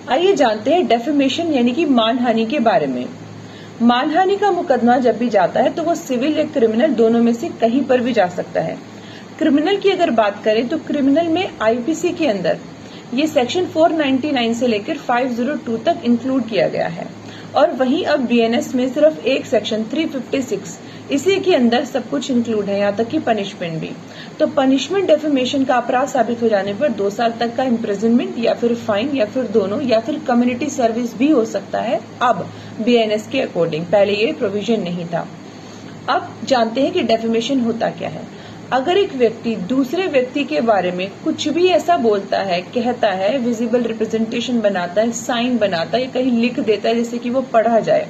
आइए जानते हैं डेफेमेशन यानी कि मानहानि के बारे में। मानहानि का मुकदमा जब भी जाता है तो वो सिविल या क्रिमिनल दोनों में से कहीं पर भी जा सकता है। क्रिमिनल की अगर बात करें तो क्रिमिनल में आईपीसी के अंदर ये सेक्शन 499 से लेकर 502 तक इंक्लूड किया गया है और वहीं अब बीएनएस में सिर्फ एक सेक्शन 356 इसी के अंदर सब कुछ इंक्लूड है, यहाँ तक कि पनिशमेंट भी। तो पनिशमेंट डेफेमेशन का अपराध साबित हो जाने पर 2 साल तक का इम्प्रिजनमेंट या फिर फाइन या फिर दोनों या फिर कम्युनिटी सर्विस भी हो सकता है अब बीएनएस के अकॉर्डिंग। पहले ये प्रोविजन नहीं था। अब जानते हैं कि डेफेमेशन होता क्या है। अगर एक व्यक्ति दूसरे व्यक्ति के बारे में कुछ भी ऐसा बोलता है, कहता है, विजिबल रिप्रेजेंटेशन बनाता है, साइन बनाता है या कहीं लिख देता है जिससे कि वो पढ़ा जाए,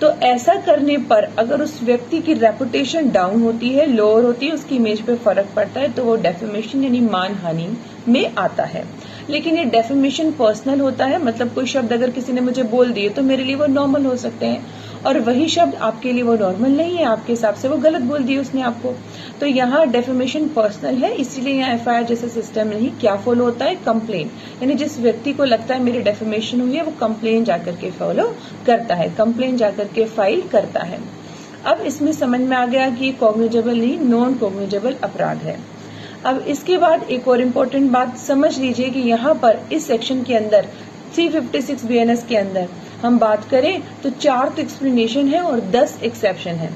तो ऐसा करने पर अगर उस व्यक्ति की रेपुटेशन डाउन होती है, लोअर होती है, उसकी इमेज पे फर्क पड़ता है तो वो डेफेमेशन यानी मानहानि में आता है। लेकिन ये डेफेमेशन पर्सनल होता है, मतलब कोई शब्द अगर किसी ने मुझे बोल दिए तो मेरे लिए वो नॉर्मल हो सकते हैं और वही शब्द आपके लिए वो नॉर्मल नहीं है, आपके हिसाब से वो गलत बोल दिए उसने आपको। तो यहाँ डेफेमेशन पर्सनल है, इसीलिए यहाँ एफआईआर जैसा सिस्टम नहीं। क्या फॉलो होता है? कंप्लेन, यानी जिस व्यक्ति को लगता है मेरी डेफेमेशन हुई है वो कंप्लेन जाकर के फॉलो करता है, कंप्लेन जाकर के फाइल करता है। अब इसमें समझ में आ गया कि कॉग्निजेबल नहीं, नॉन कॉग्निजेबल अपराध है। अब इसके बाद एक और इम्पोर्टेंट बात समझ लीजिए कि यहाँ पर इस सेक्शन के अंदर 356 बीएनएस के अंदर हम बात करें तो 4 एक्सप्लेनेशन है और 10 एक्सेप्शन है।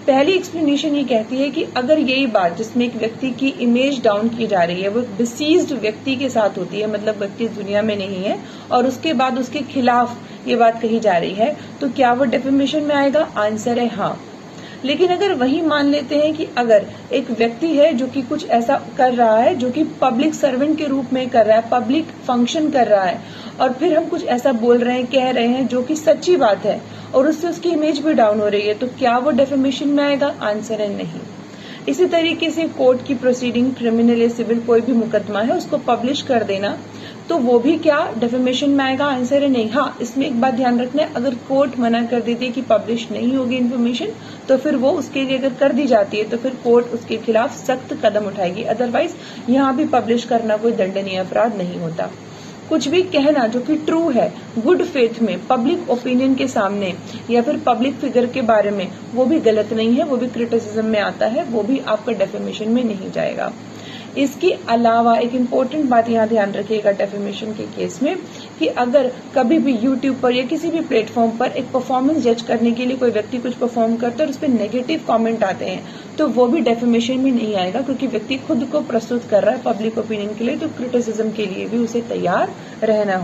पहली एक्सप्लेनेशन ये कहती है कि अगर यही बात जिसमें एक व्यक्ति की इमेज डाउन की जा रही है वो डिसीज्ड व्यक्ति के साथ होती है, मतलब व्यक्ति दुनिया में नहीं है और उसके बाद उसके खिलाफ ये बात कही जा रही है, तो क्या वो डेफेमेशन में आएगा? आंसर है हाँ। लेकिन अगर वही मान लेते हैं कि अगर एक व्यक्ति है जो कि कुछ ऐसा कर रहा है जो कि पब्लिक सर्वेंट के रूप में कर रहा है, पब्लिक फंक्शन कर रहा है और फिर हम कुछ ऐसा बोल रहे हैं, कह रहे हैं जो कि सच्ची बात है और उससे उसकी इमेज भी डाउन हो रही है, तो क्या वो डेफेमेशन में आएगा? आंसर है नहीं। इसी तरीके से कोर्ट की प्रोसीडिंग, क्रिमिनल या सिविल कोई भी मुकदमा है उसको पब्लिश कर देना, तो वो भी क्या डेफेमेशन में आएगा? आंसर है नहीं। हाँ, इसमें एक बात ध्यान रखना है, अगर कोर्ट मना कर देती है कि पब्लिश नहीं होगी इन्फॉर्मेशन तो फिर वो उसके लिए अगर कर दी जाती है तो फिर कोर्ट उसके खिलाफ सख्त कदम उठाएगी। अदरवाइज यहाँ भी पब्लिश करना कोई दंडनीय अपराध नहीं होता। कुछ भी कहना जो कि ट्रू है, गुड फेथ में, पब्लिक ओपिनियन के सामने या फिर पब्लिक फिगर के बारे में, वो भी गलत नहीं है, वो भी क्रिटिसिज्म में आता है, वो भी आपका डेफेमेशन में नहीं जाएगा। इसके अलावा एक इम्पोर्टेंट बात यहाँ ध्यान रखिएगा डेफेमेशन के केस में कि अगर कभी भी यूट्यूब पर या किसी भी प्लेटफॉर्म पर एक परफॉर्मेंस जज करने के लिए कोई व्यक्ति कुछ परफॉर्म करता है और उस पर नेगेटिव कमेंट आते हैं तो वो भी डेफेमेशन में नहीं आएगा, क्योंकि व्यक्ति खुद को प्रस्तुत कर रहा है पब्लिक ओपिनियन के लिए, तो क्रिटिसिज्म के लिए भी उसे तैयार रहना